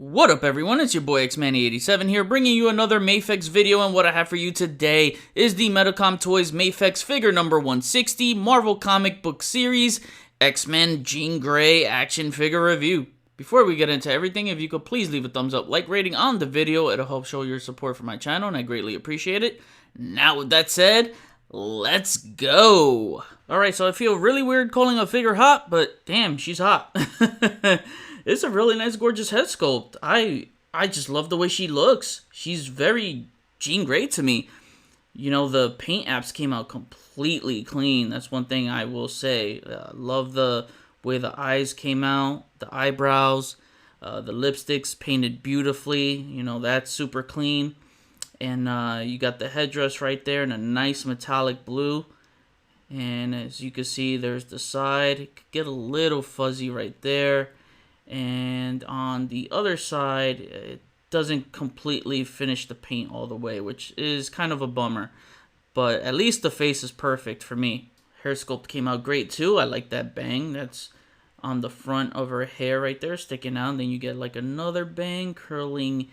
What up everyone, it's your boy Xmanny87 here, bringing you another Mafex video, and what I have for you today is the Medicom Toys Mafex figure number 160 Marvel comic book series X-Men Jean Grey action figure review. Before we get into everything, if you could please leave a thumbs up, like rating on the video, it'll help show your support for my channel and I greatly appreciate it. Now with that said, let's go! Alright, so I feel really weird calling a figure hot, but damn, she's hot. It's a really nice, gorgeous head sculpt. I just love the way she looks. She's very Jean Grey to me. You know, the paint apps came out completely clean. That's one thing I will say. Love the way the eyes came out, the eyebrows, the lipsticks painted beautifully. You know, that's super clean. And you got the headdress right there in a nice metallic blue. And as you can see, there's the side. It could get a little fuzzy right there. And on the other side, it doesn't completely finish the paint all the way, which is kind of a bummer. But at least the face is perfect for me. Hair sculpt came out great too. I like that bang that's on the front of her hair right there, sticking out. And then you get like another bang curling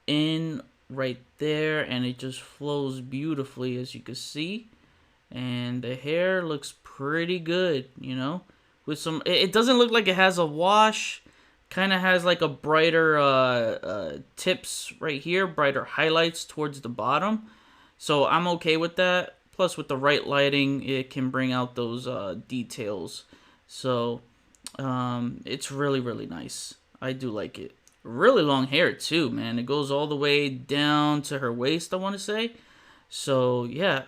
in right there, and it just flows beautifully, as you can see. And the hair looks pretty good, you know, with some, it doesn't look like it has a wash. Kind of has like a brighter tips right here, brighter highlights towards the bottom. So I'm okay with that. Plus with the right lighting, it can bring out those details. So it's really, really nice. I do like it. Really long hair too, man. It goes all the way down to her waist, I want to say. So yeah,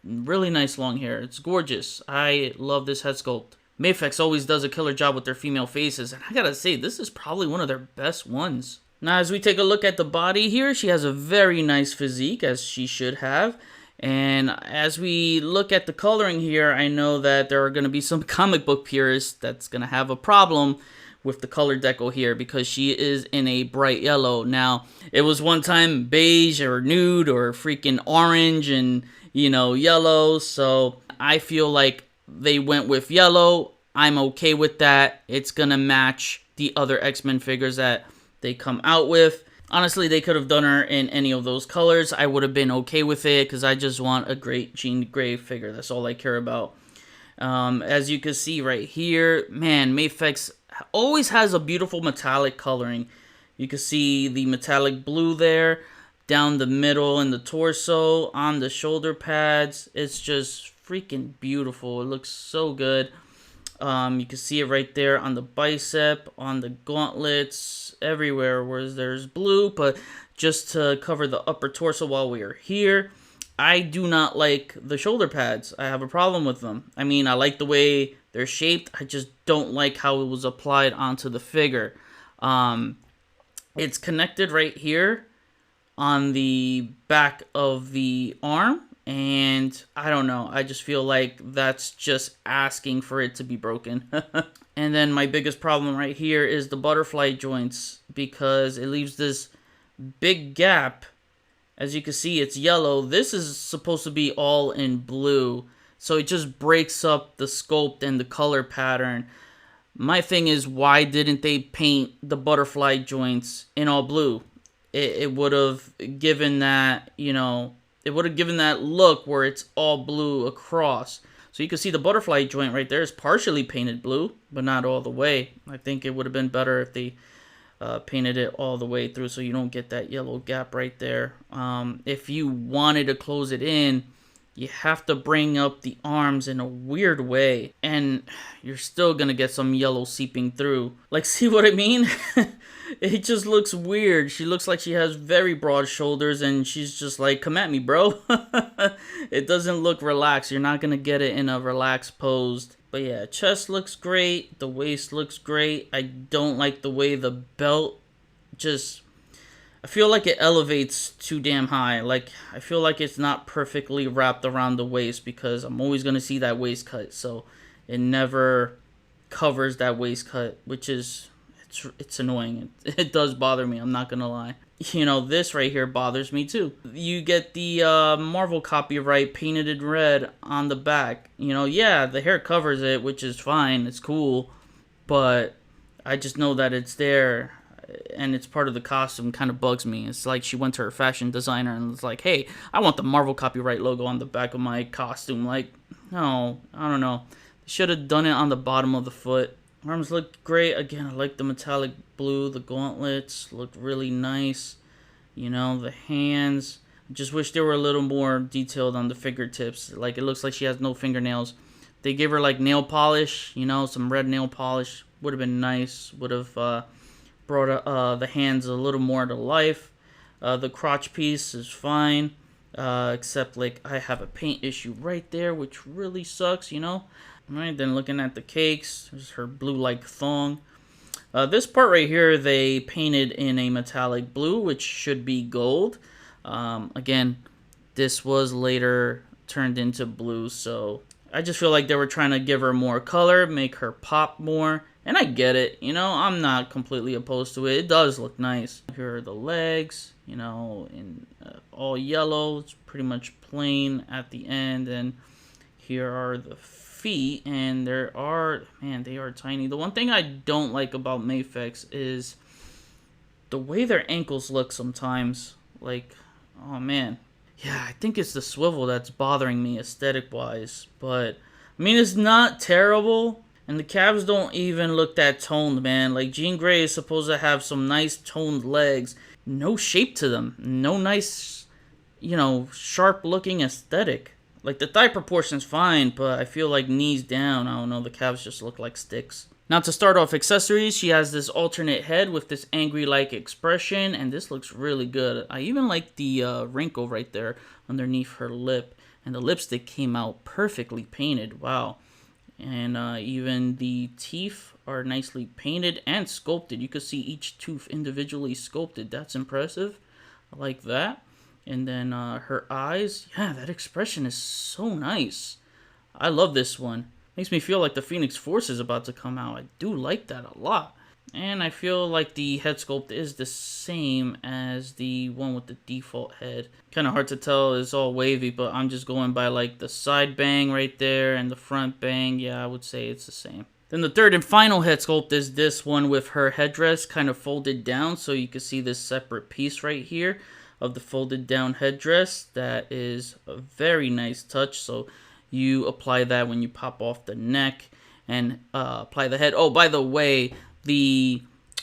really nice long hair. It's gorgeous. I love this head sculpt. Mafex always does a killer job with their female faces, and I gotta say, this is probably one of their best ones. Now, as we take a look at the body here, she has a very nice physique, as she should have. And as we look at the coloring here, I know that there are going to be some comic book purists that's going to have a problem with the color deco here, because she is in a bright yellow. Now, it was one time beige or nude or freaking orange and, you know, yellow, so I feel like they went with yellow. I'm okay with that. It's gonna match the other X-Men figures that they come out with. Honestly, they could have done her in any of those colors. I would have been okay with it, because I just want a great Jean Grey figure. That's all I care about. As you can see right here, man, Mafex always has a beautiful metallic coloring. You can see the metallic blue there, down the middle in the torso, on the shoulder pads. It's just freaking beautiful. It looks so good. You can see it right there on the bicep, on the gauntlets, everywhere where there's blue. But just to cover the upper torso while we are here, I do not like the shoulder pads. I have a problem with them. I mean, I like the way they're shaped. I just don't like how it was applied onto the figure. It's connected right here on the back of the arm. And I don't know, I just feel like that's just asking for it to be broken. And then my biggest problem right here is the butterfly joints, because it leaves this big gap. As you can see, it's yellow. This is supposed to be all in blue, so it just breaks up the sculpt and the color pattern. My thing is, why didn't they paint the butterfly joints in all blue? It would have given that, you know, it would have given that look where it's all blue across. So you can see the butterfly joint right there is partially painted blue, but not all the way. I think it would have been better if they painted it all the way through, so you don't get that yellow gap right there. If you wanted to close it in, you have to bring up the arms in a weird way, and you're still gonna get some yellow seeping through. Like, see what I mean? It just looks weird. She looks like she has very broad shoulders, and she's just like, come at me, bro. It doesn't look relaxed. You're not gonna get it in a relaxed pose. But yeah, chest looks great. The waist looks great. I don't like the way the belt just, I feel like it elevates too damn high. Like, I feel like it's not perfectly wrapped around the waist, because I'm always going to see that waist cut. So it never covers that waist cut, which is, it's annoying. It does bother me, I'm not going to lie. You know, this right here bothers me too. You get the Marvel copyright painted in red on the back. You know, yeah, the hair covers it, which is fine. It's cool. But I just know that it's there. and it's part of the costume, kind of bugs me. It's like she went to her fashion designer and was like, hey, I want the Marvel copyright logo on the back of my costume. Like, no, I don't know. They should have done it on the bottom of the foot. Arms look great. Again, I like the metallic blue. The gauntlets look really nice. You know, the hands. I just wish they were a little more detailed on the fingertips. Like, it looks like she has no fingernails. They gave her, like, nail polish, you know, some red nail polish. Would have been nice. Would have brought the hands a little more to life. The crotch piece is fine. Except, like, I have a paint issue right there, which really sucks, you know. Alright, then looking at the cakes, there's her blue-like thong. This part right here, they painted in a metallic blue, which should be gold. Again, this was later turned into blue, so I just feel like they were trying to give her more color, make her pop more, and I get it, you know, I'm not completely opposed to it. It does look nice. Here are the legs, you know, in all yellow. It's pretty much plain at the end, and here are the feet, and they are tiny. The one thing I don't like about Mafex is the way their ankles look sometimes. Like, oh man. Yeah, I think it's the swivel that's bothering me aesthetic-wise. But, I mean, it's not terrible. And the calves don't even look that toned, man. Like, Jean Grey is supposed to have some nice toned legs. No shape to them. No nice, you know, sharp-looking aesthetic. Like, the thigh proportion's fine, but I feel like knees down, I don't know, the calves just look like sticks. Now, to start off accessories, she has this alternate head with this angry-like expression, and this looks really good. I even like the wrinkle right there underneath her lip, and the lipstick came out perfectly painted. Wow. And even the teeth are nicely painted and sculpted. You can see each tooth individually sculpted. That's impressive. I like that. And then her eyes. Yeah, that expression is so nice. I love this one. Makes me feel like the Phoenix Force is about to come out. I do like that a lot. And I feel like the head sculpt is the same as the one with the default head. Kind of hard to tell, it's all wavy, but I'm just going by like the side bang right there and the front bang. Yeah, I would say it's the same. Then the third and final head sculpt is this one with her headdress kind of folded down, so you can see this separate piece right here of the folded down headdress. That is a very nice touch. So you apply that when you pop off the neck and apply the head. Oh, by the way, the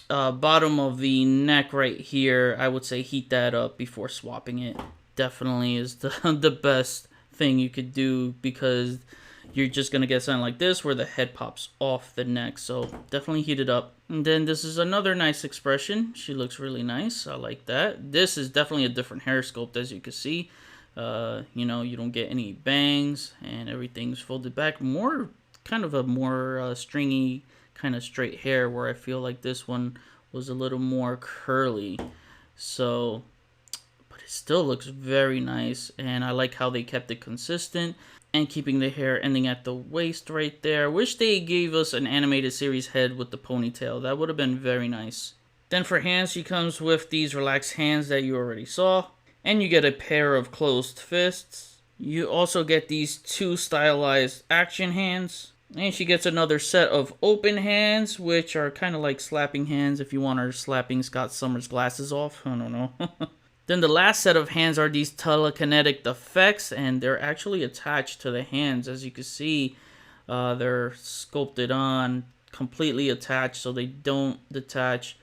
bottom of the neck right here, I would say heat that up before swapping it. Definitely is the best thing you could do, because you're just going to get something like this where the head pops off the neck. So definitely heat it up. And then this is another nice expression. She looks really nice. I like that. This is definitely a different hair sculpt, as you can see. You know, you don't get any bangs and everything's folded back. More kind of a more stringy kind of straight hair, where I feel like this one was a little more curly. So, but it still looks very nice, and I like how they kept it consistent and keeping the hair ending at the waist right there. Wish they gave us an animated series head with the ponytail. That would have been very nice. Then for hands, she comes with these relaxed hands that you already saw. And you get a pair of closed fists. You also get these two stylized action hands. And she gets another set of open hands, which are kind of like slapping hands if you want her slapping Scott Summers' glasses off. I don't know. Then the last set of hands are these telekinetic effects, and they're actually attached to the hands. As you can see, they're sculpted on, completely attached, so they don't detach.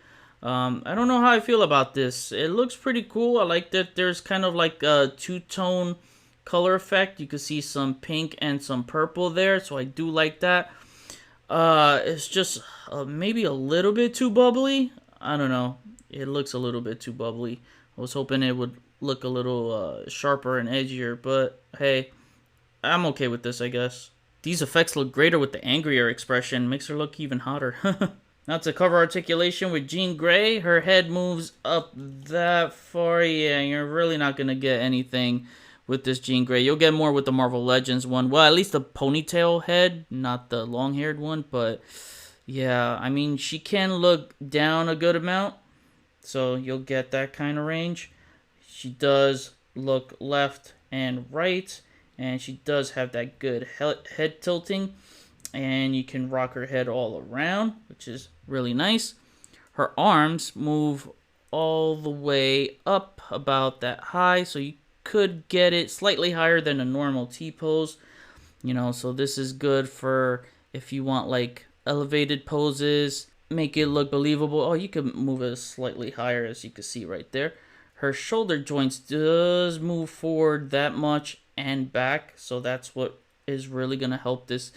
I don't know how I feel about this. It looks pretty cool. I like that there's kind of like a two-tone color effect. You can see some pink and some purple there, so I do like that. It's just maybe a little bit too bubbly. I don't know. It looks a little bit too bubbly. I was hoping it would look a little sharper and edgier, but hey, I'm okay with this, I guess. These effects look greater with the angrier expression. Makes her look even hotter. Now to cover articulation with Jean Grey, her head moves up that far. Yeah, you're really not going to get anything with this Jean Grey. You'll get more with the Marvel Legends one. Well, at least the ponytail head, not the long-haired one. But yeah, I mean, she can look down a good amount, so you'll get that kind of range. She does look left and right, and she does have that good head tilting. And you can rock her head all around, which is really nice. her arms move all the way up about that high, so you could get it slightly higher than a normal T-pose. You know, so this is good for if you want like elevated poses, make it look believable. Oh, you can move it slightly higher, as you can see right there. Her shoulder joints does move forward that much and back, so that's what is really gonna help this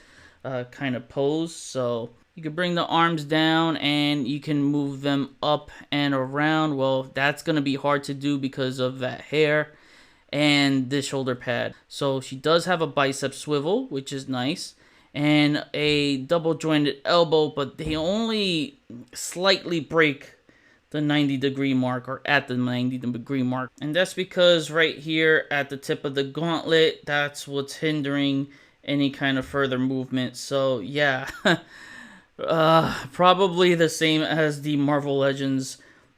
kind of pose. So you can bring the arms down and you can move them up and around. Well, that's gonna be hard to do because of that hair and this shoulder pad. So she does have a bicep swivel, which is nice, and a double jointed elbow, but they only slightly break the 90-degree mark, or at the 90-degree mark. And that's because right here at the tip of the gauntlet, that's what's hindering any kind of further movement. So yeah, probably the same as the Marvel Legends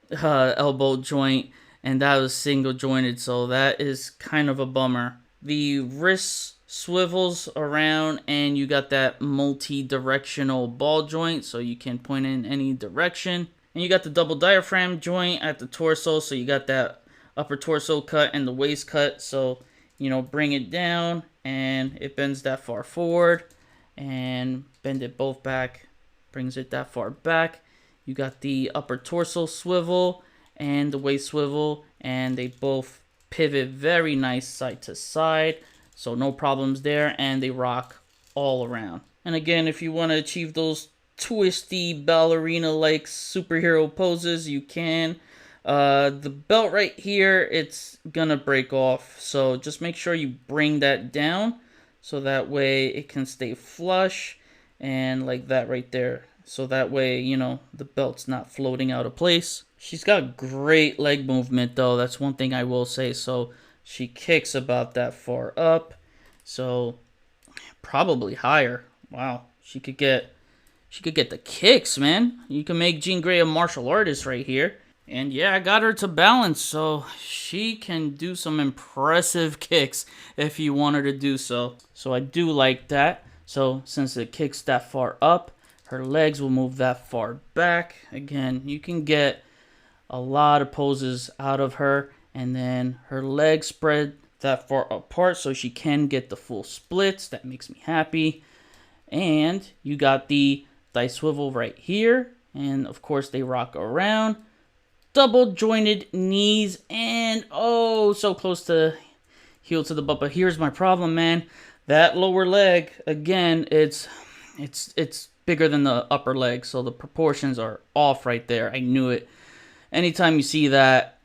elbow joint, and that was single jointed, so that is kind of a bummer. The wrist swivels around and you got that multi-directional ball joint, so you can point in any direction. And you got the double diaphragm joint at the torso, so you got that upper torso cut and the waist cut. So, you know, bring it down and it bends that far forward, and bend it both back, brings it that far back. You got the upper torso swivel and the waist swivel, and they both pivot very nice side to side, so no problems there, and they rock all around. And again, if you want to achieve those twisty ballerina-like superhero poses, you can. The belt right here, it's gonna break off, so just make sure you bring that down so that way it can stay flush, and like that right there, so that way, you know, the belt's not floating out of place. She's got great leg movement though, that's one thing I will say. So she kicks about that far up, so probably higher. Wow, she could get the kicks, man. You can make Jean Grey a martial artist right here. And yeah, I got her to balance, so she can do some impressive kicks if you want her to do so. So I do like that. So since it kicks that far up, her legs will move that far back. Again, you can get a lot of poses out of her. And then her legs spread that far apart so she can get the full splits. That makes me happy. And you got the thigh swivel right here, and of course they rock around. Double jointed knees, and oh, so close to heel to the butt. But here's my problem, man. That lower leg, again, it's bigger than the upper leg, so the proportions are off right there. I knew it. Anytime you see that,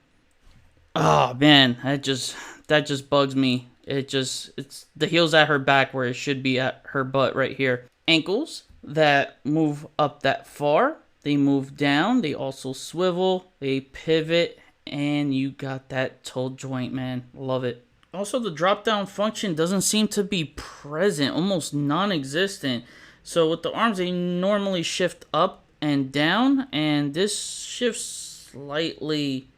oh man, that just bugs me. It's the heel's at her back where it should be at her butt right here. Ankles that move up that far, they move down, they also swivel, they pivot, and you got that toe joint, man. Love it. Also, the drop down function doesn't seem to be present, almost non-existent. So with the arms, they normally shift up and down, and this shifts slightly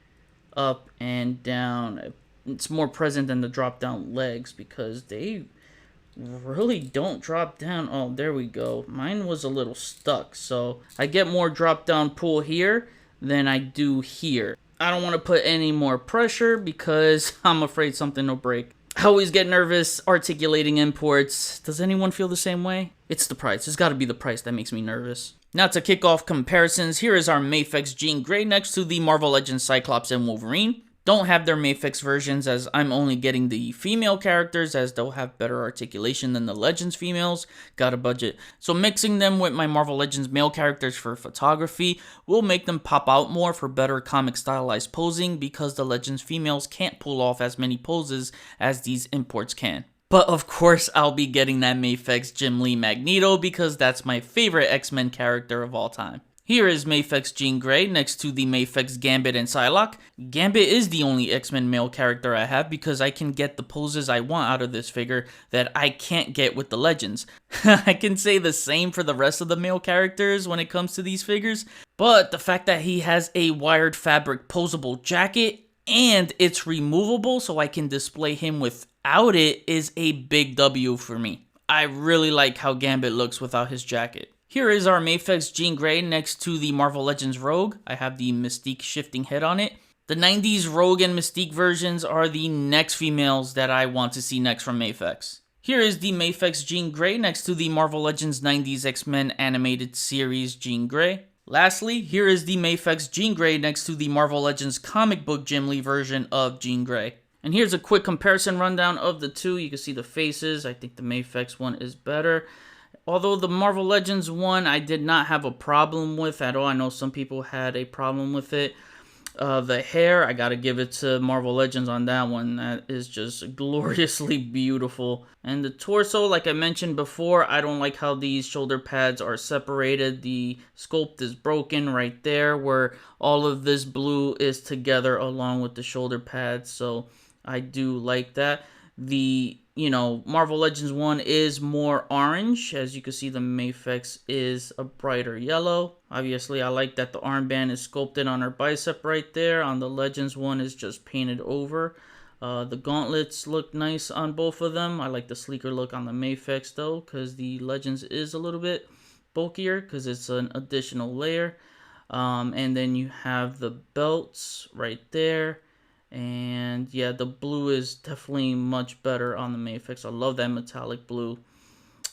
up and down. It's more present than the drop down legs because they really don't drop down. Oh, there we go. Mine was a little stuck, so I get more drop down pull here than I do here. I don't want to put any more pressure because I'm afraid something will break. I always get nervous articulating imports. Does anyone feel the same way? It's the price. It's got to be the price that makes me nervous. Now to kick off comparisons, here is our Mafex Jean Grey next to the Marvel Legends Cyclops and Wolverine. Don't have their Mafex versions as I'm only getting the female characters as they'll have better articulation than the Legends females. Got a budget. So mixing them with my Marvel Legends male characters for photography will make them pop out more for better comic stylized posing because the Legends females can't pull off as many poses as these imports can. But of course I'll be getting that Mafex Jim Lee Magneto because that's my favorite X-Men character of all time. Here is Mafex Jean Grey next to the Mafex Gambit and Psylocke. Gambit is the only X-Men male character I have because I can get the poses I want out of this figure that I can't get with the Legends. I can say the same for the rest of the male characters when it comes to these figures, but the fact that he has a wired fabric posable jacket and it's removable so I can display him without it is a big W for me. I really like how Gambit looks without his jacket. Here is our Mafex Jean Grey next to the Marvel Legends Rogue. I have the Mystique shifting head on it. The 90s Rogue and Mystique versions are the next females that I want to see next from Mafex. Here is the Mafex Jean Grey next to the Marvel Legends 90s X-Men animated series Jean Grey. Lastly, here is the Mafex Jean Grey next to the Marvel Legends comic book Jim Lee version of Jean Grey. And here's a quick comparison rundown of the two. You can see the faces. I think the Mafex one is better. Although the Marvel Legends one I did not have a problem with at all. I know some people had a problem with it. The hair, I gotta give it to Marvel Legends on that one. That is just gloriously beautiful. And the torso, like I mentioned before, I don't like how these shoulder pads are separated. The sculpt is broken right there where all of this blue is together along with the shoulder pads. So I do like that. The Marvel Legends one is more orange. As you can see, the Mafex is a brighter yellow. Obviously, I like that the armband is sculpted on her bicep right there. On the Legends one is just painted over. The gauntlets look nice on both of them. I like the sleeker look on the Mafex though, because the Legends is a little bit bulkier because it's an additional layer. And then you have the belts right there. And yeah, the blue is definitely much better on the Mafex. I love that metallic blue.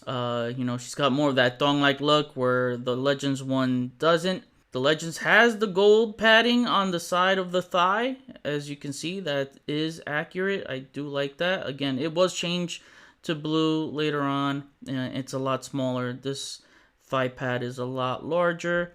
She's got more of that thong-like look where the Legends one doesn't. The Legends has the gold padding on the side of the thigh. As you can see, that is accurate. I do like that. Again, it was changed to blue later on. It's a lot smaller. This thigh pad is a lot larger.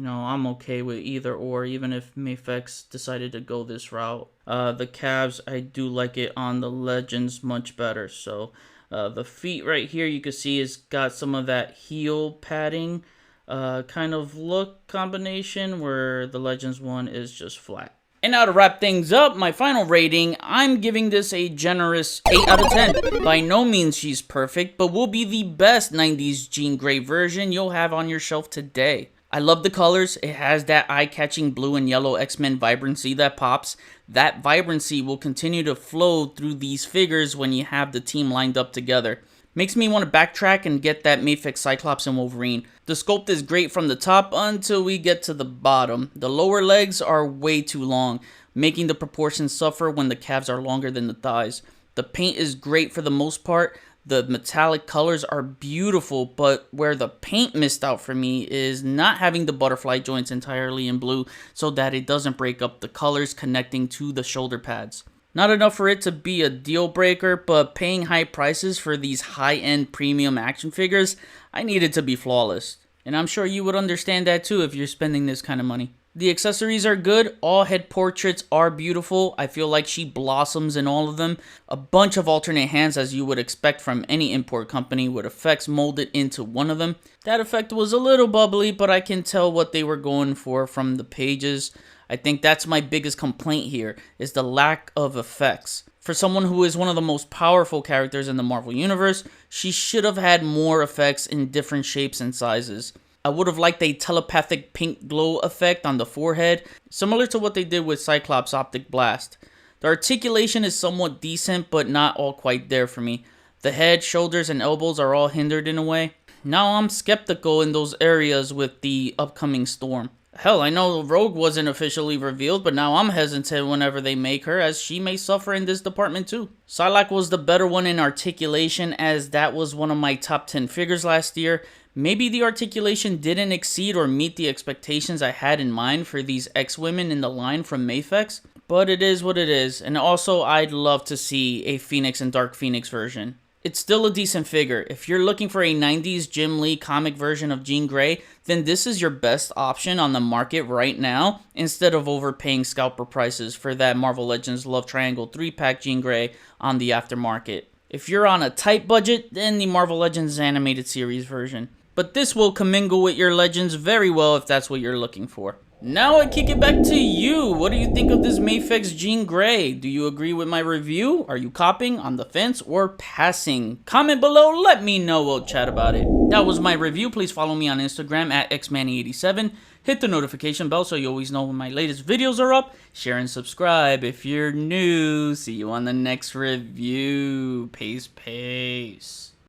I'm okay with either or, even if Mafex decided to go this route. The calves, I do like it on the Legends much better. So the feet right here, you can see it's got some of that heel padding kind of look combination where the Legends one is just flat. And now to wrap things up, my final rating, I'm giving this a generous 8 out of 10. By no means she's perfect, but will be the best 90s Jean Grey version you'll have on your shelf today. I love the colors. It has that eye-catching blue and yellow X-Men vibrancy that pops. That vibrancy will continue to flow through these figures when you have the team lined up together. Makes me want to backtrack and get that Mafex Cyclops and Wolverine. The sculpt is great from the top until we get to the bottom. The lower legs are way too long, making the proportions suffer when the calves are longer than the thighs. The paint is great for the most part. The metallic colors are beautiful, but where the paint missed out for me is not having the butterfly joints entirely in blue so that it doesn't break up the colors connecting to the shoulder pads. Not enough for it to be a deal breaker, but paying high prices for these high-end premium action figures, I need it to be flawless. And I'm sure you would understand that too if you're spending this kind of money. The accessories are good. All head portraits are beautiful. I feel like she blossoms in all of them. A bunch of alternate hands as you would expect from any import company with effects molded into one of them. That effect was a little bubbly, but I can tell what they were going for from the pages. I think that's my biggest complaint here, is the lack of effects. For someone who is one of the most powerful characters in the Marvel Universe, she should have had more effects in different shapes and sizes. I would have liked a telepathic pink glow effect on the forehead, similar to what they did with Cyclops' Optic Blast. The articulation is somewhat decent, but not all quite there for me. The head, shoulders, and elbows are all hindered in a way. Now I'm skeptical in those areas with the upcoming Storm. Hell, I know Rogue wasn't officially revealed, but now I'm hesitant whenever they make her, as she may suffer in this department too. Psylocke was the better one in articulation, as that was one of my top 10 figures last year. Maybe the articulation didn't exceed or meet the expectations I had in mind for these X-Women in the line from Mafex, but it is what it is, and also I'd love to see a Phoenix and Dark Phoenix version. It's still a decent figure. If you're looking for a 90s Jim Lee comic version of Jean Grey, then this is your best option on the market right now, instead of overpaying scalper prices for that Marvel Legends Love Triangle 3-pack Jean Grey on the aftermarket. If you're on a tight budget, then the Marvel Legends animated series version. But this will commingle with your Legends very well if that's what you're looking for. Now I kick it back to you. What do you think of this Mafex Jean Grey? Do you agree with my review? Are you copping, on the fence, or passing? Comment below, let me know, we'll chat about it. That was my review. Please follow me on Instagram at xmanny87. Hit the notification bell so you always know when my latest videos are up. Share and subscribe if you're new. See you on the next review. Peace.